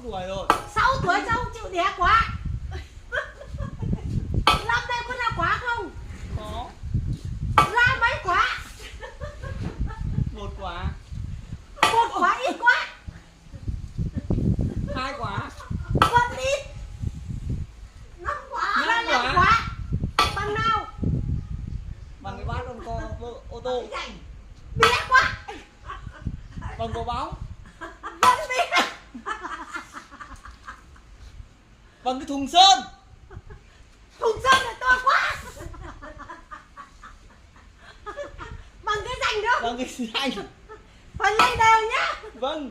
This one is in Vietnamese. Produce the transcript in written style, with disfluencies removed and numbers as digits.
tuổi rồi. 6 tuổi sao không chịu đẻ quả? Năm nay có ra quả không? Có. Ra mấy quả? 1 quả. 1 quả ít quá. 2 quả. Vẫn ít. 5 quả. Ra 5 5 quả. quả. Bằng nào? Bằng cái bát ông co ô tô. Bé quá. Bằng quả bóng. Vẫn bé. Bằng cái thùng sơn. Thùng sơn là to quá. Bằng cái rành nữa. Bằng cái rành. Phải lên đều nhá. Vâng.